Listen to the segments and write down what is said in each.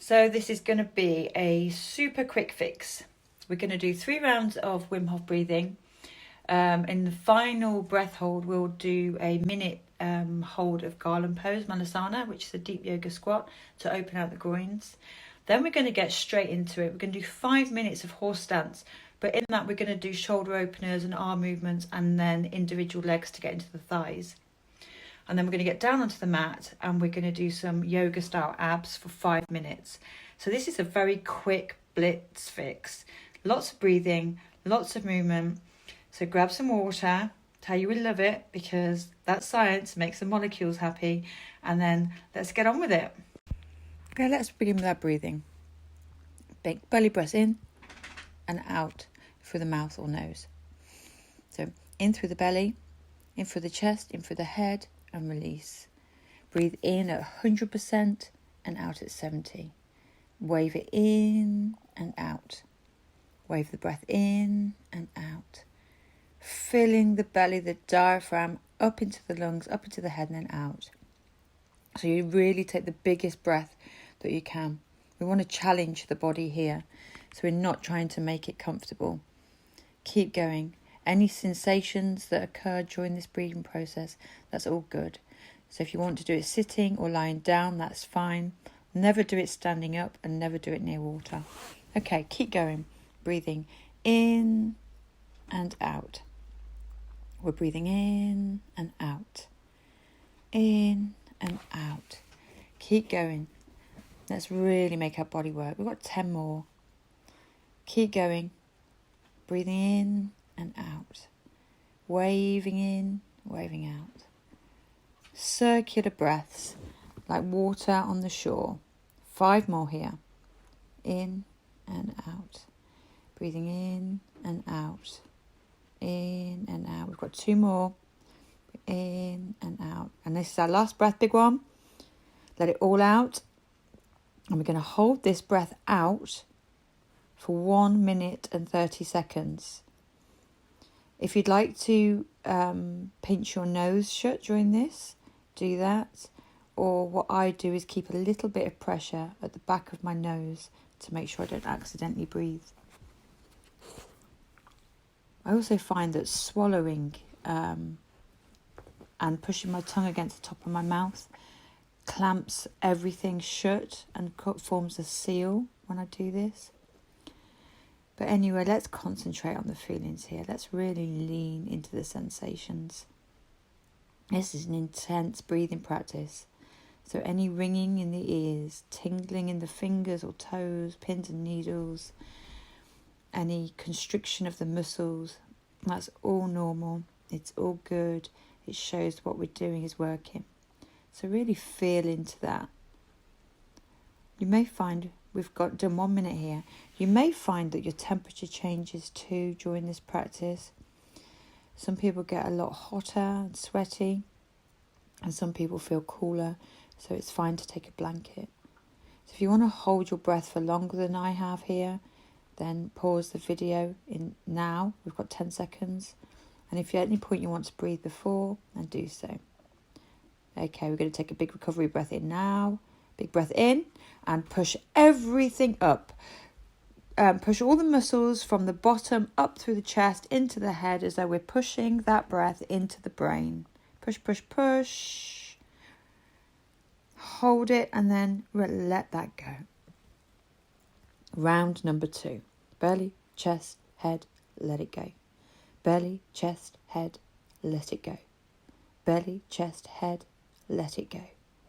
So this is going to be a super quick fix. We're going to do 3 rounds of Wim Hof breathing. In the final breath hold, we'll do a minute hold of garland pose, Manasana, which is a deep yoga squat to open out the groins. Then we're going to get straight into it. We're going to do 5 minutes of horse stance. But in that, we're going to do shoulder openers and arm movements and then individual legs to get into the thighs. And then we're going to get down onto the mat and we're going to do some yoga style abs for 5 minutes. So this is a very quick blitz fix. Lots of breathing, lots of movement. So grab some water, tell you we love it because that's science, makes the molecules happy. And then let's get on with it. Okay, let's begin with our breathing. Big belly breath in and out through the mouth or nose. So in through the belly, in through the chest, in through the head, and release. Breathe in at 100% and out at 70. Wave it in and out. Wave the breath in and out. Filling the belly, the diaphragm, up into the lungs, up into the head and then out. So you really take the biggest breath that you can. We want to challenge the body here. So we're not trying to make it comfortable. Keep going. Any sensations that occur during this breathing process, that's all good. So if you want to do it sitting or lying down, that's fine. Never do it standing up and never do it near water. Okay, keep going. Breathing in and out. We're breathing in and out. In and out. Keep going. Let's really make our body work. We've got 10 more. Keep going. Breathing in and out. Waving in, waving out. Circular breaths like water on the shore. 5 more here. In and out. Breathing in and out. In and out. We've got 2 more. In and out. And this is our last breath, big one. Let it all out. And we're going to hold this breath out for 1 minute and 30 seconds. If you'd like to pinch your nose shut during this, do that. Or what I do is keep a little bit of pressure at the back of my nose to make sure I don't accidentally breathe. I also find that swallowing and pushing my tongue against the top of my mouth clamps everything shut and forms a seal when I do this. But anyway, let's concentrate on the feelings here. Let's really lean into the sensations. This is an intense breathing practice. So any ringing in the ears, tingling in the fingers or toes, pins and needles, any constriction of the muscles, that's all normal. It's all good. It shows what we're doing is working. So really feel into that. You may find we've done 1 minute here. You may find that your temperature changes too during this practice. Some people get a lot hotter and sweaty, and some people feel cooler, so it's fine to take a blanket. So if you want to hold your breath for longer than I have here, then pause the video in now. We've got 10 seconds. And if at any point you want to breathe before, then do so. Okay, we're going to take a big recovery breath in now. Big breath in and push everything up. Push all the muscles from the bottom up through the chest into the head as though we're pushing that breath into the brain. Push, push, push. Hold it and then let that go. Round number 2. Belly, chest, head, let it go. Belly, chest, head, let it go. Belly, chest, head, let it go.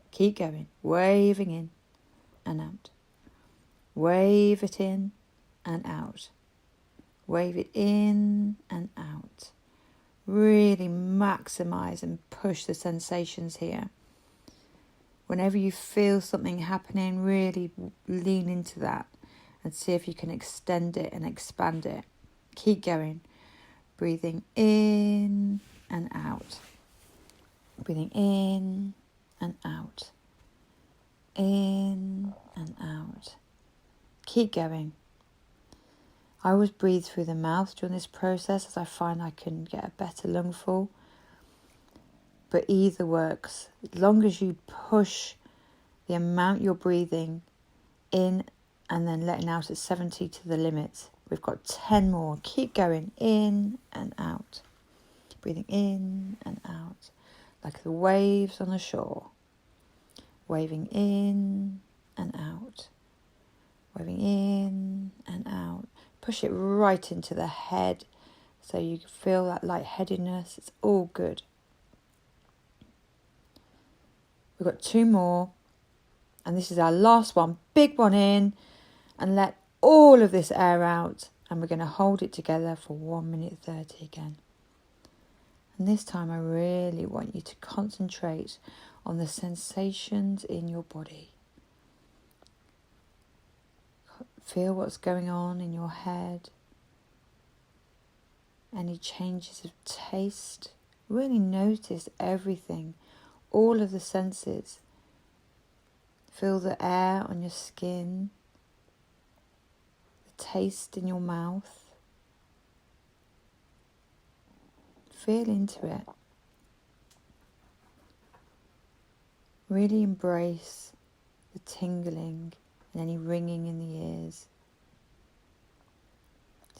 Keep going. Waving in and out. Wave it in and out. Wave it in and out. Really maximize and push the sensations here. Whenever you feel something happening, really lean into that and see if you can extend it and expand it. Keep going. Breathing in and out. Breathing in and out. In and out. Keep going. I always breathe through the mouth during this process as I find I can get a better lungful. But either works. As long as you push the amount you're breathing in and then letting out at 70 to the limit. We've got 10 more. Keep going, in and out. Breathing in and out, like the waves on the shore. Waving in and out. Waving in and out. Push it right into the head so you feel that lightheadedness. It's all good. We've got 2 more. And this is our last one. Big one in. And let all of this air out. And we're going to hold it together for 1 minute 30 again. And this time I really want you to concentrate on the sensations in your body. Feel what's going on in your head. Any changes of taste. Really notice everything. All of the senses. Feel the air on your skin. The taste in your mouth. Feel into it. Really embrace the tingling and any ringing in the ears.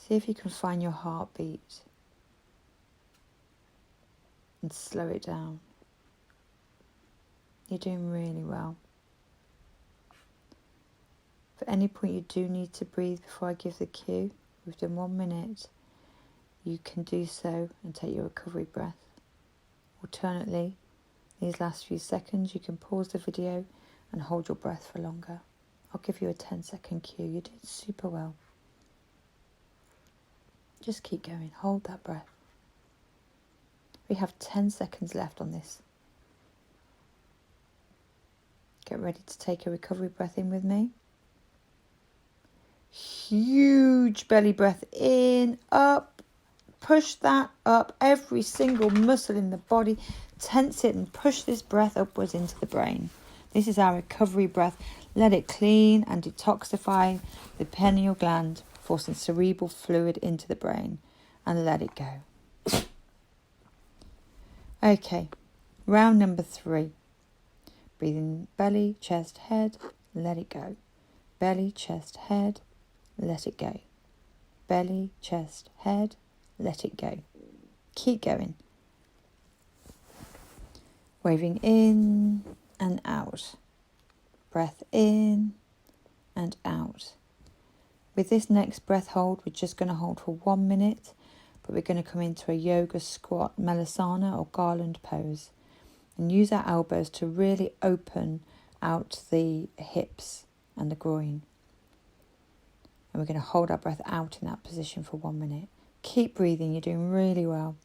See if you can find your heartbeat and slow it down. You're doing really well. If at any point you do need to breathe before I give the cue, we've done 1 minute, you can do so and take your recovery breath. Alternately, these last few seconds you can pause the video and hold your breath for longer. I'll give you a 10-second cue. You're doing super well. Just keep going. Hold that breath. We have 10 seconds left on this. Get ready to take a recovery breath in with me. Huge belly breath in, up. Push that up. Every single muscle in the body. Tense it and push this breath upwards into the brain. This is our recovery breath. Let it clean and detoxify the pineal gland, forcing cerebral fluid into the brain. And let it go. Okay, round number 3. Breathe in belly, chest, head. Let it go. Belly, chest, head. Let it go. Belly, chest, head. Let it go. Keep going. Waving in and out. Breath in and out. With this next breath hold, we're just going to hold for 1 minute, but we're going to come into a yoga squat, malasana or garland pose, and use our elbows to really open out the hips and the groin. And we're going to hold our breath out in that position for 1 minute. Keep breathing, you're doing really well.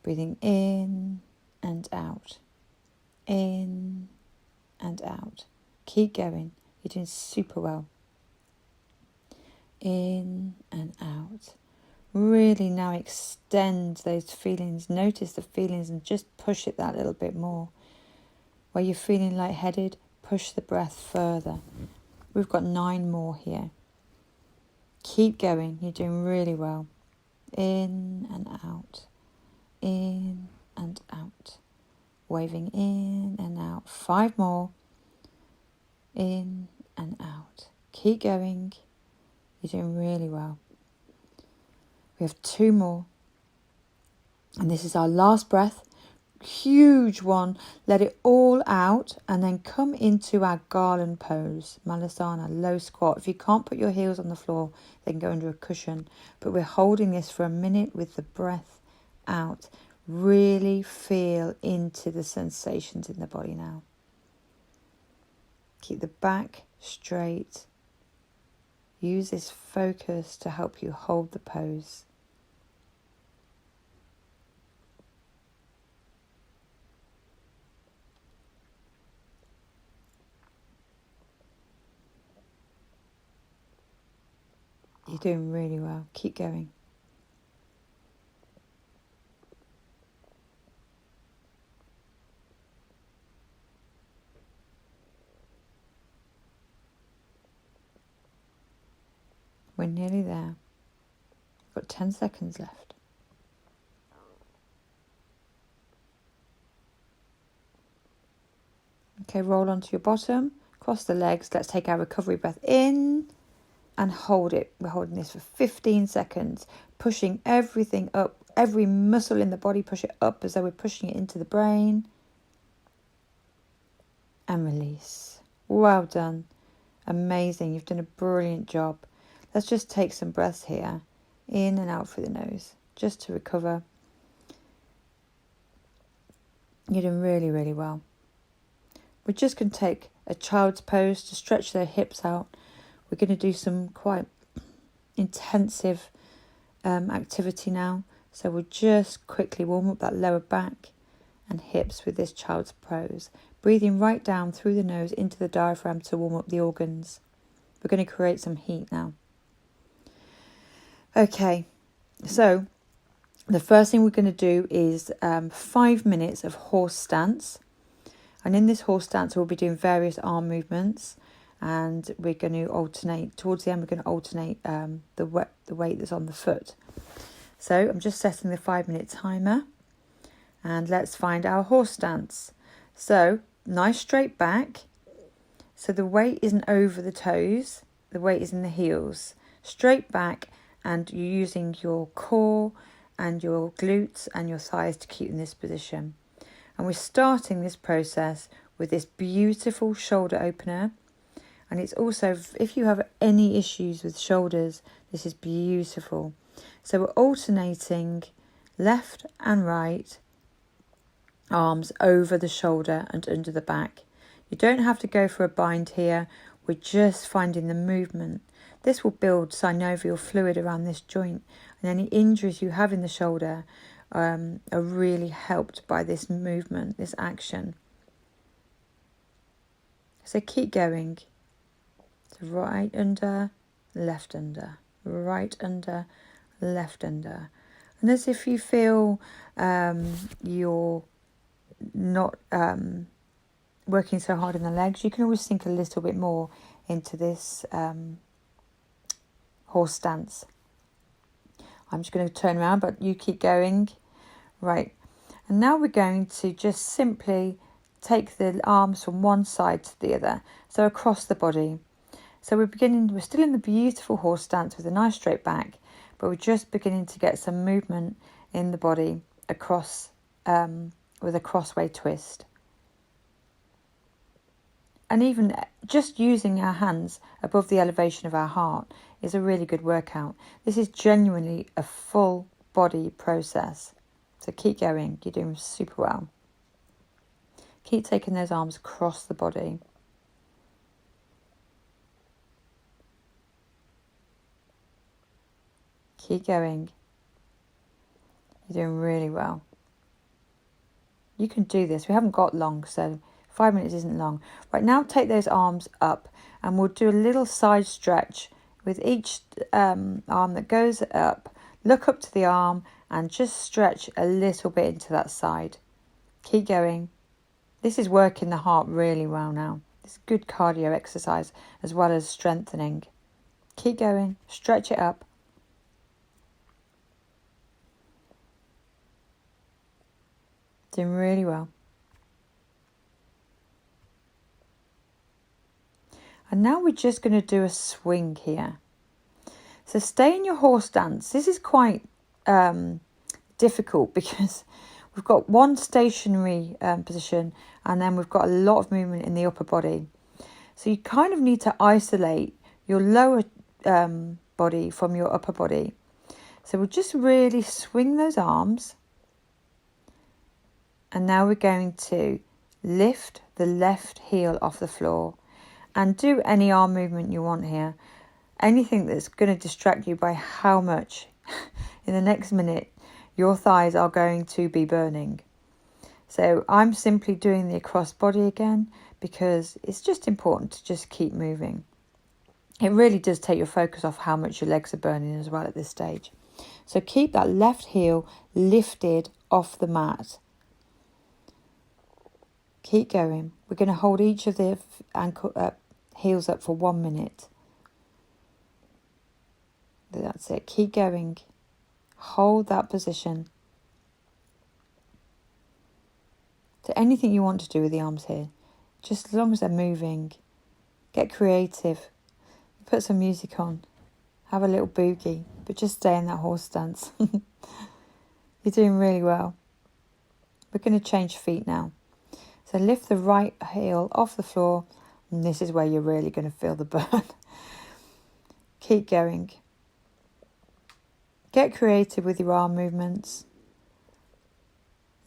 Breathing in and out. In and out. Keep going, you're doing super well. In and out. Really now extend those feelings. Notice the feelings and just push it that little bit more. Where you're feeling lightheaded, push the breath further. We've got 9 more here. Keep going, you're doing really well. In and out. In and out. Waving in and out. 5 more. In and out. Keep going. You're doing really well. We have 2 more. And this is our last breath. Huge one. Let it all out and then come into our garland pose. Malasana, low squat. If you can't put your heels on the floor, then go under a cushion. But we're holding this for a minute with the breath out. Really feel into the sensations in the body now. Keep the back straight. Use this focus to help you hold the pose. You're doing really well. Keep going. We're nearly there. We've got 10 seconds left. Okay, roll onto your bottom. Cross the legs. Let's take our recovery breath in and hold it. We're holding this for 15 seconds, pushing everything up, every muscle in the body, push it up as though we're pushing it into the brain. And release. Well done. Amazing. You've done a brilliant job. Let's just take some breaths here, in and out through the nose, just to recover. You're doing really, really well. We're just going to take a child's pose to stretch their hips out. We're going to do some quite intensive activity now. So we'll just quickly warm up that lower back and hips with this child's pose. Breathing right down through the nose into the diaphragm to warm up the organs. We're going to create some heat now. Okay, so the first thing we're going to do is 5 minutes of horse stance. And in this horse stance, we'll be doing various arm movements. And we're going to alternate, towards the end, we're going to alternate the weight that's on the foot. So I'm just setting the 5-minute timer. And let's find our horse stance. So, nice straight back. So the weight isn't over the toes. The weight is in the heels. Straight back, and you're using your core and your glutes and your thighs to keep in this position. And we're starting this process with this beautiful shoulder opener. And it's also, if you have any issues with shoulders, this is beautiful. So we're alternating left and right arms over the shoulder and under the back. You don't have to go for a bind here. We're just finding the movement. This will build synovial fluid around this joint, and any injuries you have in the shoulder are really helped by this movement, this action. So keep going. So right under, left under, right under, left under. And as if you feel you're not working so hard in the legs, you can always sink a little bit more into this horse stance. I'm just going to turn around, but you keep going. Right. And now we're going to just simply take the arms from one side to the other, so across the body. So we're still in the beautiful horse stance with a nice straight back, but we're just beginning to get some movement in the body across with a crossway twist. And even just using our hands above the elevation of our heart is a really good workout. This is genuinely a full body process. So keep going. You're doing super well. Keep taking those arms across the body. Keep going. You're doing really well. You can do this. We haven't got long, so 5 minutes isn't long. Right, now take those arms up and we'll do a little side stretch with each arm that goes up. Look up to the arm and just stretch a little bit into that side. Keep going. This is working the heart really well now. It's good cardio exercise as well as strengthening. Keep going. Stretch it up. Doing really well. And now we're just going to do a swing here. So stay in your horse stance. This is quite difficult because we've got one stationary position and then we've got a lot of movement in the upper body. So you kind of need to isolate your lower body from your upper body. So we'll just really swing those arms. And now we're going to lift the left heel off the floor and do any arm movement you want here. Anything that's going to distract you by how much in the next minute your thighs are going to be burning. So I'm simply doing the across body again because it's just important to just keep moving. It really does take your focus off how much your legs are burning as well at this stage. So keep that left heel lifted off the mat. Keep going. We're going to hold each of the heels up for 1 minute. That's it. Keep going. Hold that position. So anything you want to do with the arms here, just as long as they're moving, Get creative. Put some music on. Have a little boogie, but just stay in that horse stance. You're doing really well. We're going to change feet now. So lift the right heel off the floor, and this is where you're really going to feel the burn. Keep going. Get creative with your arm movements.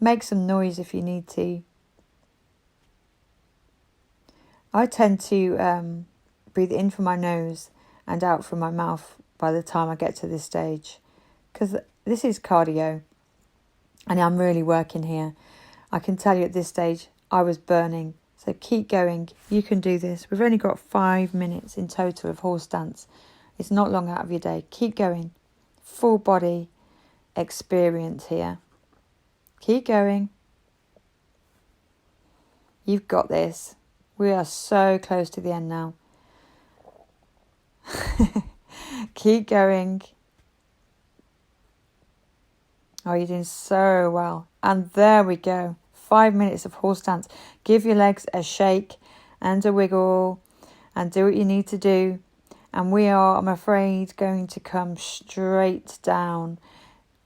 Make some noise if you need to. I tend to breathe in from my nose and out from my mouth by the time I get to this stage, because this is cardio and I'm really working here. I can tell you at this stage I was burning, so keep going. You can do this. We've only got 5 minutes in total of horse stance. It's not long out of your day. Keep going. Full body experience here. Keep going. You've got this. We are so close to the end now. Keep going. Oh, you're doing so well. And there we go. 5 minutes of horse stance. Give your legs a shake and a wiggle and do what you need to do. And we are, I'm afraid, going to come straight down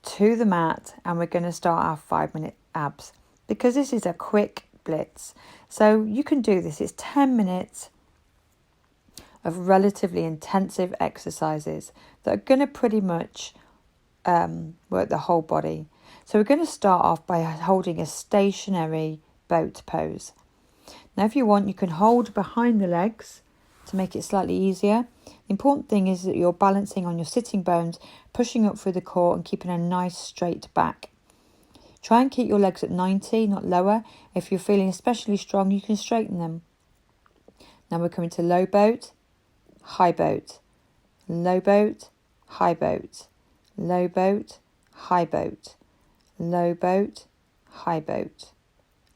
to the mat, and we're going to start our 5-minute abs, because this is a quick blitz. So you can do this. It's 10 minutes of relatively intensive exercises that are going to pretty much work the whole body. So we're going to start off by holding a stationary boat pose. Now, if you want, you can hold behind the legs to make it slightly easier. The important thing is that you're balancing on your sitting bones, pushing up through the core and keeping a nice straight back. Try and keep your legs at 90, not lower. If you're feeling especially strong, you can straighten them. Now we're coming to low boat, high boat, low boat, high boat, low boat, high boat, low boat, high boat,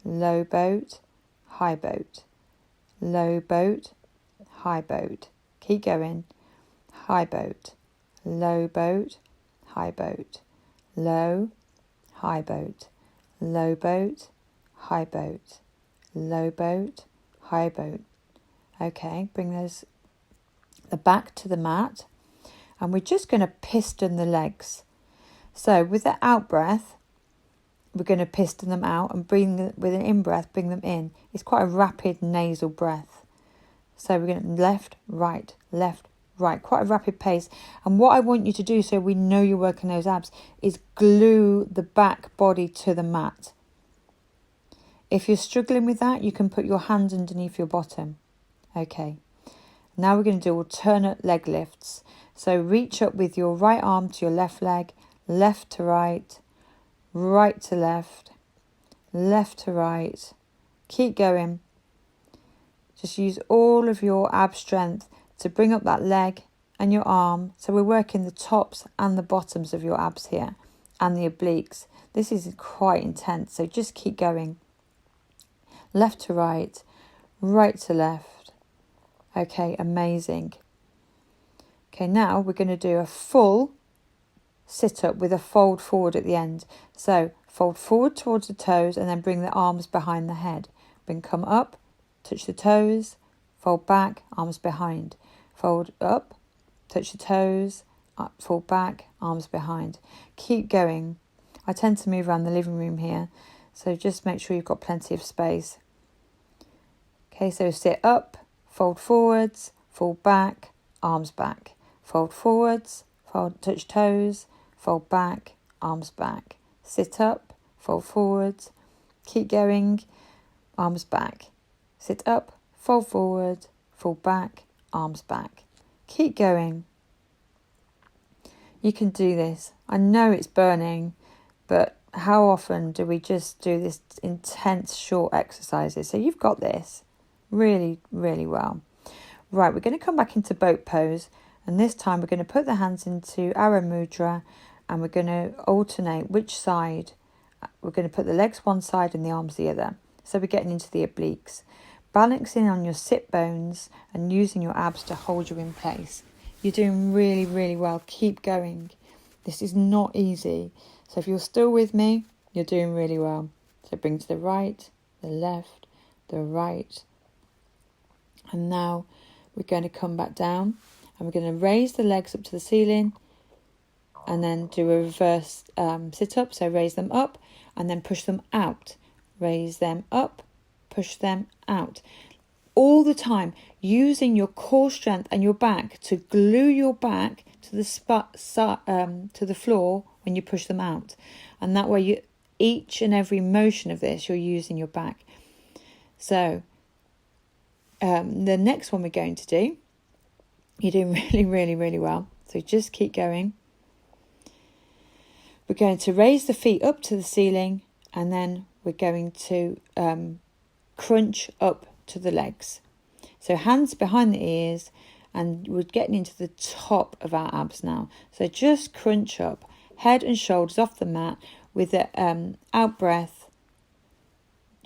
low boat, high boat, low boat, high boat. Keep going. High boat, low boat, high boat, low, high boat, low boat, high boat, low boat, high boat. Okay, bring the back to the mat, and we're just going to piston the legs. So with the out breath, we're going to piston them out, and with an in breath, bring them in. It's quite a rapid nasal breath. So we're going to left, right, quite a rapid pace. And what I want you to do, so we know you're working those abs, is glue the back body to the mat. If you're struggling with that, you can put your hands underneath your bottom. Okay. Now we're going to do alternate leg lifts. So reach up with your right arm to your left leg, left to right, right to left, left to right. Keep going. Just use all of your ab strength to bring up that leg and your arm. So we're working the tops and the bottoms of your abs here and the obliques. This is quite intense, so just keep going. Left to right, right to left. Okay, amazing. Okay, now we're going to do a full sit-up with a fold forward at the end. So fold forward towards the toes and then bring the arms behind the head. Come up, touch the toes, fold back, arms behind. Fold up, touch the toes, up, fold back, arms behind. Keep going. I tend to move around the living room here, so just make sure you've got plenty of space. Okay, so sit up, fold forwards, fold back, arms back. Fold forwards, fold, touch toes, fold back, arms back. Sit up, fold forwards, keep going, arms back. Sit up, fold forward, fold back, arms back. Keep going. You can do this. I know it's burning, but how often do we just do this intense short exercises? So you've got this really, really well. Right, we're going to come back into boat pose, and this time we're going to put the hands into arrow mudra, and we're going to alternate which side. We're going to put the legs one side and the arms the other. So we're getting into the obliques. Balancing on your sit bones and using your abs to hold you in place. You're doing really, really well. Keep going. This is not easy. So if you're still with me, you're doing really well. So bring to the right, the left, the right. And now we're going to come back down and we're going to raise the legs up to the ceiling and then do a reverse sit-up. So raise them up and then push them out. Raise them up, push them out. All the time, using your core strength and your back to glue your back to the to the floor when you push them out. And that way, each and every motion of this, you're using your back. So the next one we're going to do, you're doing really, really, really well. So just keep going. We're going to raise the feet up to the ceiling and then we're going to crunch up to the legs. So hands behind the ears and we're getting into the top of our abs now. So just crunch up, head and shoulders off the mat with the out breath.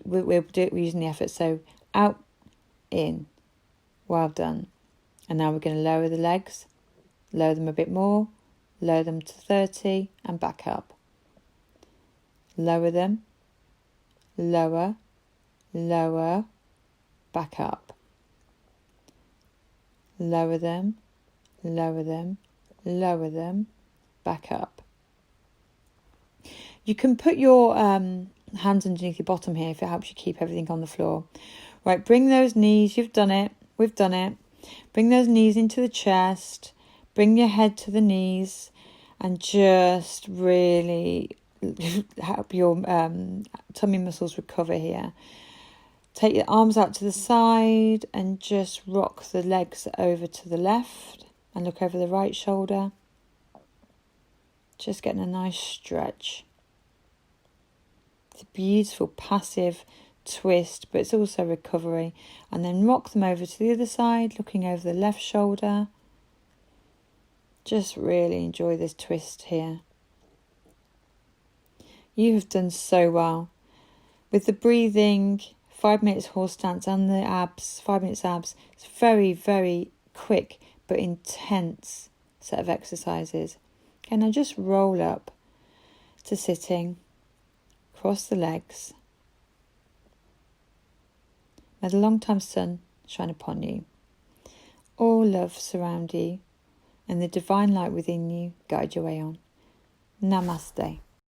We're using the effort. So out, in. Well done. And now we're going to lower the legs, lower them a bit more, lower them to 30 and back up. Lower them, lower, lower, back up. Lower them, lower them, lower them, back up. You can put your hands underneath your bottom here if it helps you keep everything on the floor. Right, bring those knees, you've done it, we've done it. Bring those knees into the chest, bring your head to the knees and just really help your tummy muscles recover here. Take your arms out to the side and just rock the legs over to the left and look over the right shoulder. Just getting a nice stretch. It's a beautiful passive twist, but it's also recovery. And then rock them over to the other side, looking over the left shoulder. Just really enjoy this twist here. You have done so well. With the breathing, 5 minutes horse stance and the abs, 5 minutes abs. It's very, very quick but intense set of exercises. Okay, now just roll up to sitting, cross the legs. May the long-time sun shine upon you. All love surround you and the divine light within you guide your way on. Namaste.